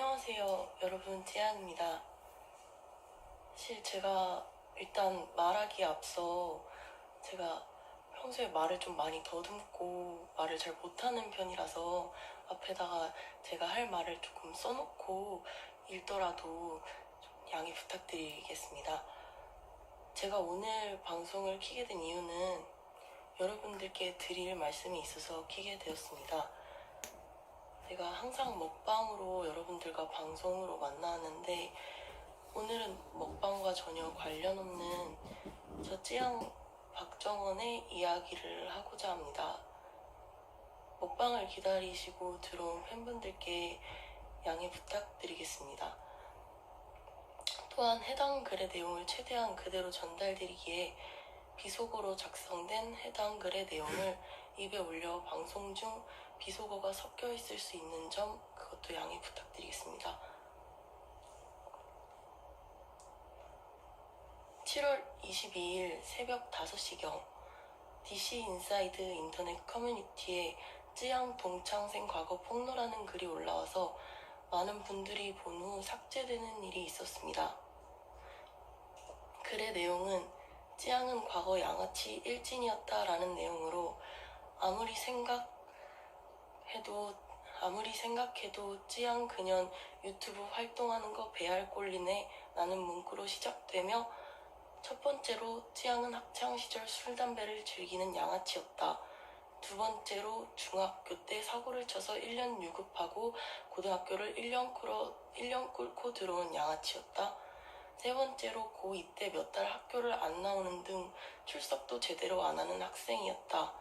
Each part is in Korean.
안녕하세요, 여러분. 찌양입니다. 사실 제가 일단 말하기에 앞서 제가 평소에 말을 좀 많이 더듬고 말을 잘 못하는 편이라서 앞에다가 제가 할 말을 조금 써놓고 읽더라도 좀 양해 부탁드리겠습니다. 제가 오늘 방송을 켜게 된 이유는 여러분들께 드릴 말씀이 있어서 켜게 되었습니다. 제가 항상 먹방으로 여러분들과 방송으로 만나는데 오늘은 먹방과 전혀 관련 없는 저 찌양 박정원의 이야기를 하고자 합니다. 먹방을 기다리시고 들어온 팬분들께 양해 부탁드리겠습니다. 또한 해당 글의 내용을 최대한 그대로 전달드리기에 비속어로 작성된 해당 글의 내용을 입에 올려 방송 중 비속어가 섞여 있을 수 있는 점 그것도 양해 부탁드리겠습니다. 7월 22일 새벽 5시경 DC 인사이드 인터넷 커뮤니티에 찌양 동창생 과거 폭로라는 글이 올라와서 많은 분들이 본 후 삭제되는 일이 있었습니다. 글의 내용은 찌양은 과거 양아치 일진이었다라는 내용으로 아무리 생각해도 찌양 그년 유튜브 활동하는 거 배알 꼴리네 라는 문구로 시작되며 첫 번째로 찌양은 학창시절 술, 담배를 즐기는 양아치였다. 두 번째로 중학교 때 사고를 쳐서 1년 유급하고 고등학교를 1년 꿇고 들어온 양아치였다. 세 번째로 고2 때 몇 달 학교를 안 나오는 등 출석도 제대로 안 하는 학생이었다.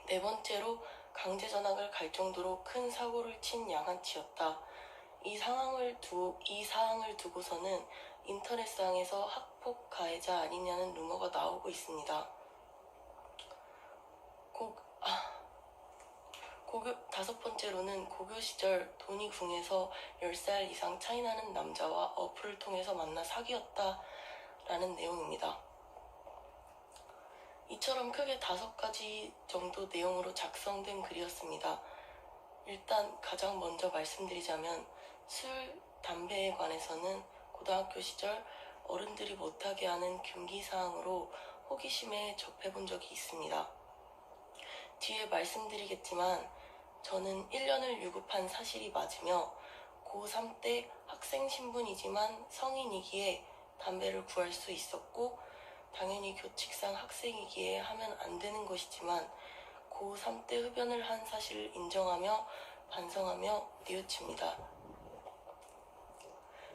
네 번째로 강제 전학을 갈 정도로 큰 사고를 친 양아치였다. 이 사항을 두고서는 인터넷상에서 학폭 가해자 아니냐는 루머가 나오고 있습니다. 다섯 번째로는 고교 시절 돈이 궁해서 10살 이상 차이 나는 남자와 어플을 통해서 만나 사귀었다라는 내용입니다. 이처럼 크게 5가지 정도 내용으로 작성된 글이었습니다. 일단 가장 먼저 말씀드리자면 술, 담배에 관해서는 고등학교 시절 어른들이 못하게 하는 금기사항으로 호기심에 접해본 적이 있습니다. 뒤에 말씀드리겠지만 저는 1년을 유급한 사실이 맞으며 고3 때 학생 신분이지만 성인이기에 담배를 구할 수 있었고 당연히 교칙상 학생이기에 하면 안 되는 것이지만 고3 때 흡연을 한 사실을 인정하며 반성하며 뉘우칩니다.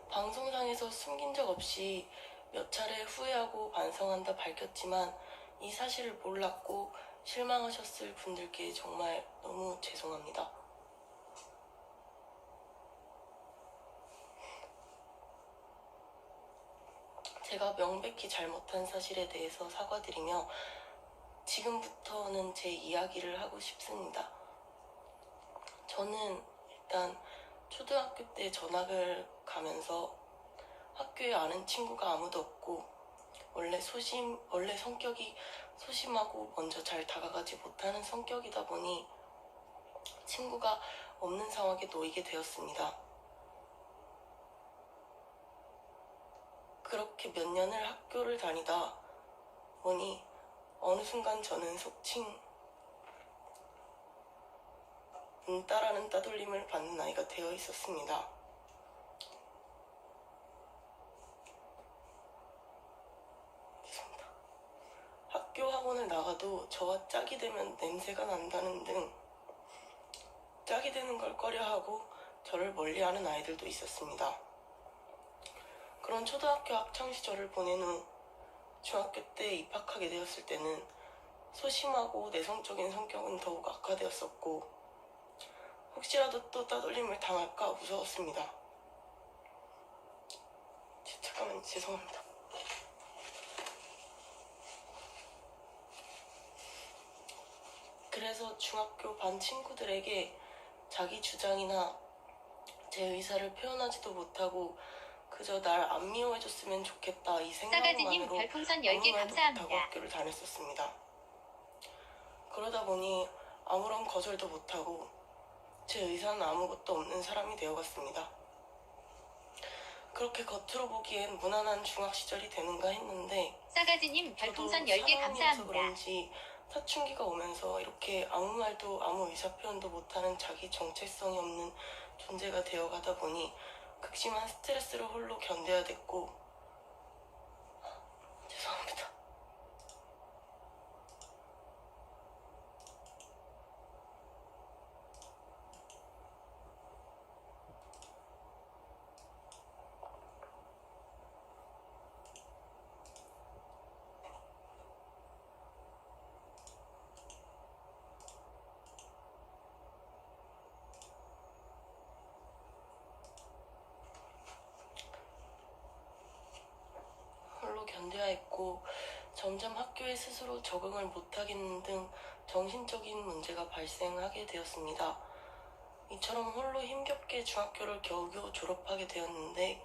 방송상에서 숨긴 적 없이 몇 차례 후회하고 반성한다 밝혔지만 이 사실을 몰랐고 실망하셨을 분들께 정말 너무 죄송합니다. 제가 명백히 잘못한 사실에 대해서 사과드리며 지금부터는 제 이야기를 하고 싶습니다. 저는 일단 초등학교 때 전학을 가면서 학교에 아는 친구가 아무도 없고 원래 성격이 소심하고 먼저 잘 다가가지 못하는 성격이다 보니 친구가 없는 상황에 놓이게 되었습니다. 그렇게 몇 년을 학교를 다니다 보니 어느 순간 저는 속칭 문따라는 따돌림을 받는 아이가 되어 있었습니다. 학교 학원을 나가도 저와 짝이 되면 냄새가 난다는 등 짝이 되는 걸 꺼려하고 저를 멀리하는 아이들도 있었습니다. 그런 초등학교 학창시절을 보낸 후 중학교 때 입학하게 되었을 때는 소심하고 내성적인 성격은 더욱 악화되었었고 혹시라도 또 따돌림을 당할까 무서웠습니다. 잠깐만 죄송합니다. 그래서 중학교 반 친구들에게 자기 주장이나 제 의사를 표현하지도 못하고 그저 날 안 미워해줬으면 좋겠다 이 생각만으로 별풍선 10개 감사합니다. 못하고 학교를 다녔었습니다. 그러다 보니 아무런 거절도 못하고 제 의사는 아무것도 없는 사람이 되어갔습니다. 그렇게 겉으로 보기엔 무난한 중학 시절이 되는가 했는데 싸가지님 별풍선 10개 4학년이라서 감사합니다. 그런지 사춘기가 오면서 이렇게 아무 말도 아무 의사표현도 못하는 자기 정체성이 없는 존재가 되어가다 보니 극심한 스트레스를 홀로 견뎌야 됐고 죄송합니다. 홀로 견뎌야 했고 점점 학교에 스스로 적응을 못하겠는 등 정신적인 문제가 발생하게 되었습니다. 이처럼 홀로 힘겹게 중학교를 겨우겨우 졸업하게 되었는데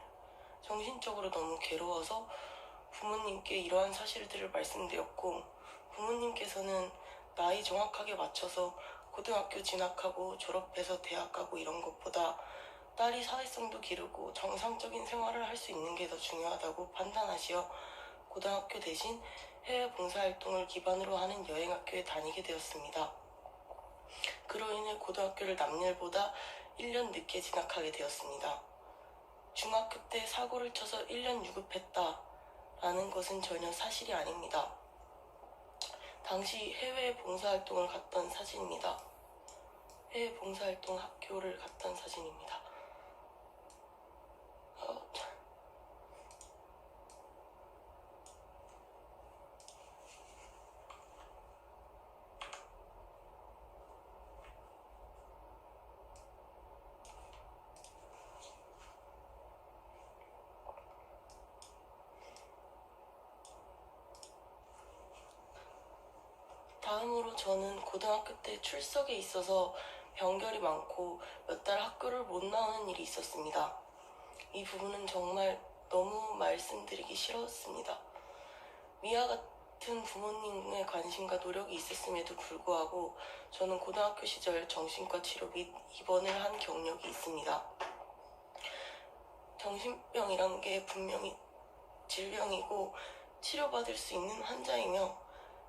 정신적으로 너무 괴로워서 부모님께 이러한 사실들을 말씀드렸고 부모님께서는 나이 정확하게 맞춰서 고등학교 진학하고 졸업해서 대학 가고 이런 것보다 딸이 사회성도 기르고 정상적인 생활을 할 수 있는 게 더 중요하다고 판단하시어 고등학교 대신 해외 봉사활동을 기반으로 하는 여행학교에 다니게 되었습니다. 그로 인해 고등학교를 남일보다 1년 늦게 진학하게 되었습니다. 중학교 때 사고를 쳐서 1년 유급했다라는 것은 전혀 사실이 아닙니다. 당시 해외 봉사활동을 갔던 사진입니다. 해외 봉사활동 학교를 갔던 사진입니다. 다음으로 저는 고등학교 때 출석에 있어서 병결이 많고 몇 달 학교를 못 나오는 일이 있었습니다. 이 부분은 정말 너무 말씀드리기 싫었습니다. 미아 같은 부모님의 관심과 노력이 있었음에도 불구하고 저는 고등학교 시절 정신과 치료 및 입원을 한 경력이 있습니다. 정신병이란 게 분명히 질병이고 치료받을 수 있는 환자이며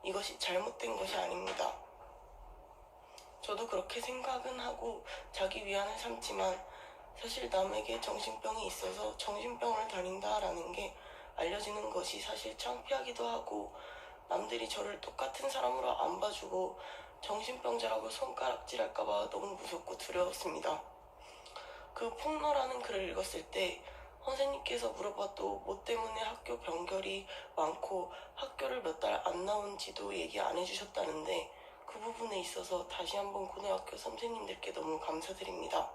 이것이 잘못된 것이 아닙니다. 저도 그렇게 생각은 하고 자기 위안을 삼지만 사실 남에게 정신병이 있어서 정신병을 다닌다라는 게 알려지는 것이 사실 창피하기도 하고 남들이 저를 똑같은 사람으로 안 봐주고 정신병자라고 손가락질할까봐 너무 무섭고 두려웠습니다. 그 폭로라는 글을 읽었을 때 선생님께서 물어봐도 뭐 때문에 학교 병결이 많고 학교를 몇 달 안 나온지도 얘기 안 해주셨다는데 그 부분에 있어서 다시 한번 고등학교 선생님들께 너무 감사드립니다.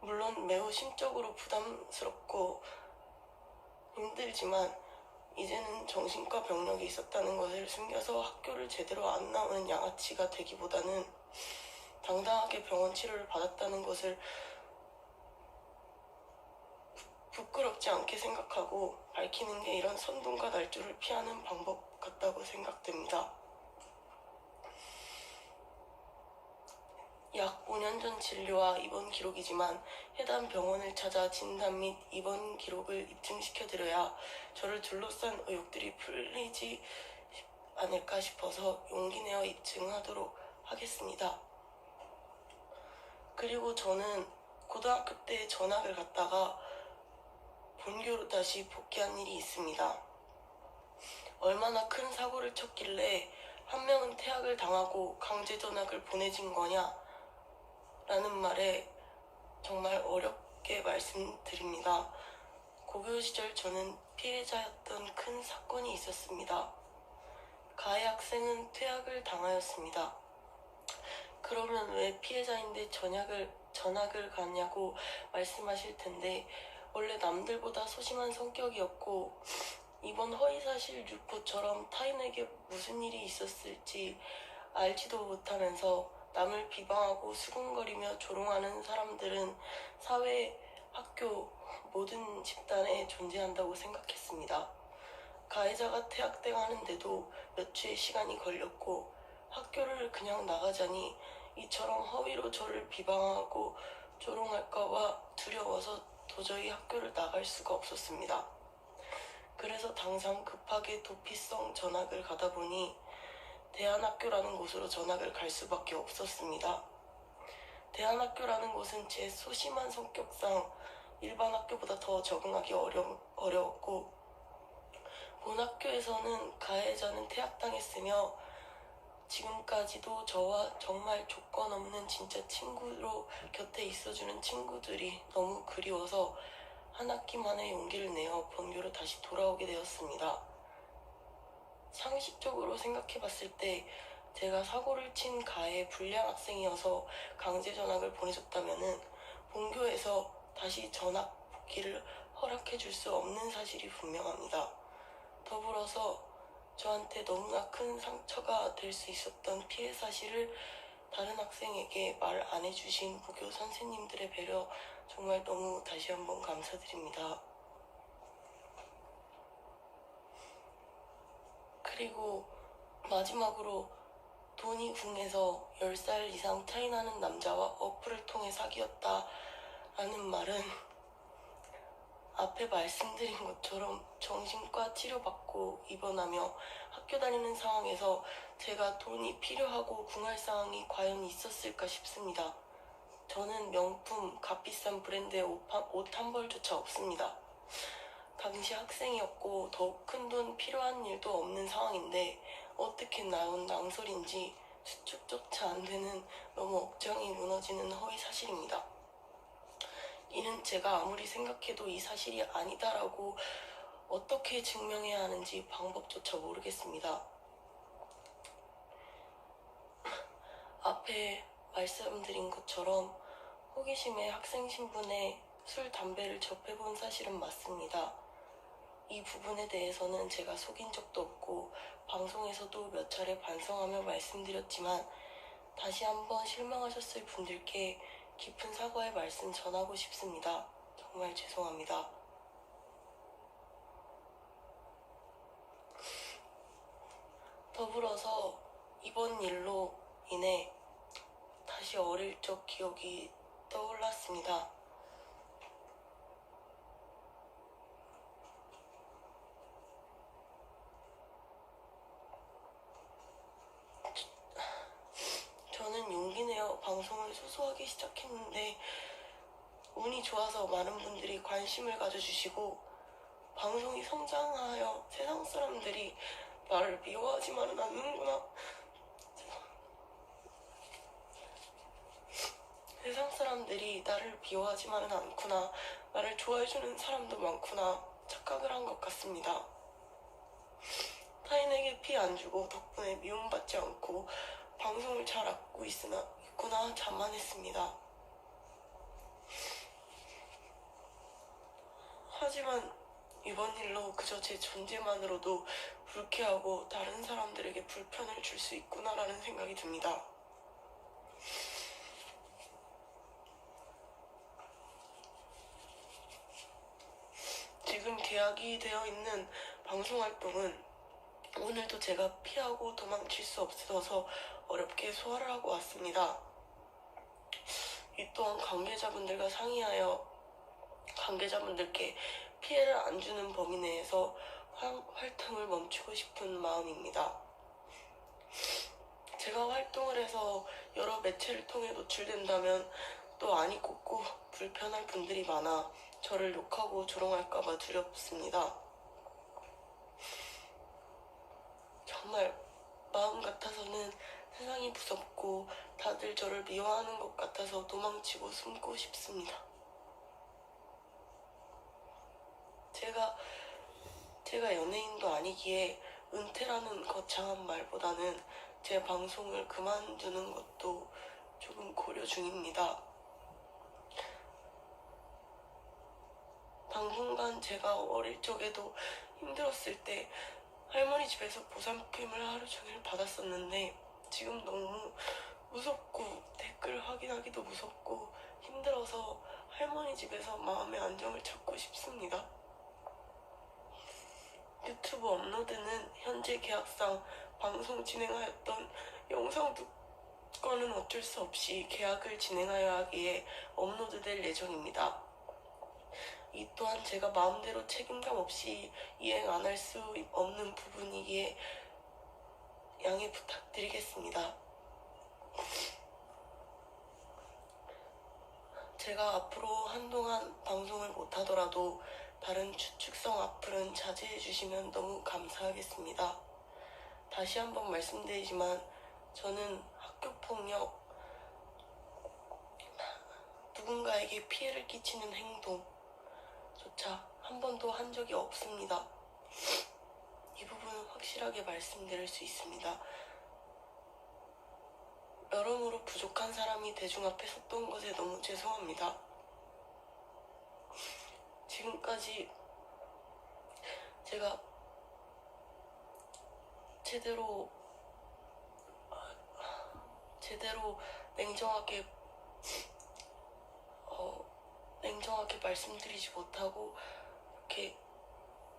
물론 매우 심적으로 부담스럽고 힘들지만 이제는 정신과 병력이 있었다는 것을 숨겨서 학교를 제대로 안 나오는 양아치가 되기보다는 당당하게 병원 치료를 받았다는 것을 부끄럽지 않게 생각하고 밝히는 게 이런 선동과 날조를 피하는 방법 같다고 생각됩니다. 약 5년 전 진료와 입원 기록이지만 해당 병원을 찾아 진단 및 입원 기록을 입증시켜드려야 저를 둘러싼 의혹들이 풀리지 않을까 싶어서 용기 내어 입증하도록 하겠습니다. 그리고 저는 고등학교 때 전학을 갔다가 본교로 다시 복귀한 일이 있습니다. 얼마나 큰 사고를 쳤길래 한 명은 퇴학을 당하고 강제 전학을 보내진 거냐? 라는 말에 정말 어렵게 말씀드립니다. 고교 시절 저는 피해자였던 큰 사건이 있었습니다. 가해 학생은 퇴학을 당하였습니다. 그러면 왜 피해자인데 전학을 가냐고 말씀하실 텐데 원래 남들보다 소심한 성격이었고 이번 허위사실 유포처럼 타인에게 무슨 일이 있었을지 알지도 못하면서 남을 비방하고 수군거리며 조롱하는 사람들은 사회, 학교, 모든 집단에 존재한다고 생각했습니다. 가해자가 퇴학당하는데도 몇 주의 시간이 걸렸고 학교를 그냥 나가자니 이처럼 허위로 저를 비방하고 조롱할까봐 두려워서 도저히 학교를 나갈 수가 없었습니다. 그래서 당장 급하게 도피성 전학을 가다 보니 대안학교라는 곳으로 전학을 갈 수밖에 없었습니다. 대안학교라는 곳은 제 소심한 성격상 일반 학교보다 더 적응하기 어려웠고, 본 학교에서는 가해자는 퇴학당했으며 지금까지도 저와 정말 조건 없는 진짜 친구로 곁에 있어주는 친구들이 너무 그리워서 한 학기 만에 용기를 내어 본교로 다시 돌아오게 되었습니다. 상식적으로 생각해봤을 때 제가 사고를 친 가해 불량 학생이어서 강제 전학을 보내줬다면은 본교에서 다시 전학 복귀를 허락해줄 수 없는 사실이 분명합니다. 더불어서 저한테 너무나 큰 상처가 될 수 있었던 피해 사실을 다른 학생에게 말 안 해주신 무교 선생님들의 배려 정말 너무 다시 한번 감사드립니다. 그리고 마지막으로 돈이 궁에서 10살 이상 차이 나는 남자와 어플을 통해 사귀었다라는 말은 앞에 말씀드린 것처럼 정신과 치료받고 입원하며 학교 다니는 상황에서 제가 돈이 필요하고 궁할 상황이 과연 있었을까 싶습니다. 저는 명품, 값비싼 브랜드의 옷 한 벌조차 없습니다. 당시 학생이었고 더욱 큰 돈 필요한 일도 없는 상황인데 어떻게 나온 낭설인지 수축조차 안 되는 너무 억장이 무너지는 허위 사실입니다. 이는 제가 아무리 생각해도 이 사실이 아니다라고 어떻게 증명해야 하는지 방법조차 모르겠습니다. 앞에 말씀드린 것처럼 호기심에 학생 신분에 술, 담배를 접해본 사실은 맞습니다. 이 부분에 대해서는 제가 속인 적도 없고 방송에서도 몇 차례 반성하며 말씀드렸지만 다시 한번 실망하셨을 분들께 깊은 사과의 말씀 전하고 싶습니다. 정말 죄송합니다. 더불어서 이번 일로 인해 다시 어릴 적 기억이 떠올랐습니다. 저는 용기 내어 방송을 소소하게 시작했는데 운이 좋아서 많은 분들이 관심을 가져주시고 방송이 성장하여 세상 사람들이 나를 미워하지만은 않는구나. 세상 사람들이 나를 미워하지만은 않구나. 나를 좋아해주는 사람도 많구나. 착각을 한 것 같습니다. 타인에게 피 안 주고 덕분에 미움받지 않고 방송을 잘 하고 있구나 자만했습니다. 하지만 이번 일로 그저 제 존재만으로도 불쾌하고 다른 사람들에게 불편을 줄 수 있구나라는 생각이 듭니다. 지금 계약이 되어 있는 방송활동은 오늘도 제가 피하고 도망칠 수 없어서 어렵게 소화를 하고 왔습니다. 이 또한 관계자분들과 상의하여 관계자분들께 피해를 안 주는 범위 내에서 활동을 멈추고 싶은 마음입니다. 제가 활동을 해서 여러 매체를 통해 노출된다면 또 안이 꽂고 불편할 분들이 많아 저를 욕하고 조롱할까봐 두렵습니다. 정말 마음 같아서는 세상이 무섭고 다들 저를 미워하는 것 같아서 도망치고 숨고 싶습니다. 제가 연예인도 아니기에 은퇴라는 거창한 말보다는 제 방송을 그만두는 것도 조금 고려 중입니다. 당분간 제가 어릴 적에도 힘들었을 때 할머니 집에서 보살핌을 하루 종일 받았었는데 지금 너무 무섭고 댓글 확인하기도 무섭고 힘들어서 할머니 집에서 마음의 안정을 찾고 싶습니다. 유튜브 업로드는 현재 계약상 방송 진행하였던 영상도 건은 어쩔 수 없이 계약을 진행하여 하기에 업로드될 예정입니다. 이 또한 제가 마음대로 책임감 없이 이행 안 할 수 없는 부분이기에 양해 부탁드리겠습니다. 제가 앞으로 한동안 방송을 못하더라도 다른 추측성 악플은 자제해 주시면 너무 감사하겠습니다. 다시 한번 말씀드리지만 저는 학교폭력, 누군가에게 피해를 끼치는 행동조차 한 번도 한 적이 없습니다. 이 부분은 확실하게 말씀드릴 수 있습니다. 여러모로 부족한 사람이 대중 앞에 섰던 것에 너무 죄송합니다. 지금까지 제가 제대로 냉정하게 말씀드리지 못하고 이렇게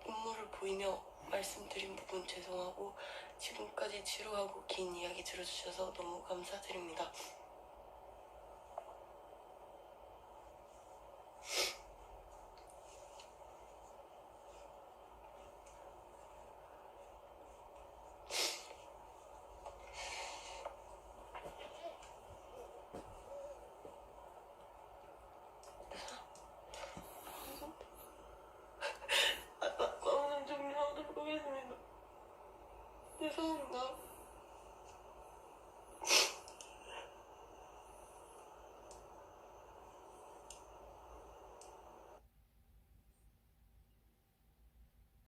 눈물을 보이며 말씀드린 부분 죄송하고 지금까지 지루하고 긴 이야기 들어주셔서 너무 감사드립니다. 마음을 정리하도록 하겠습니다. 죄송합니다.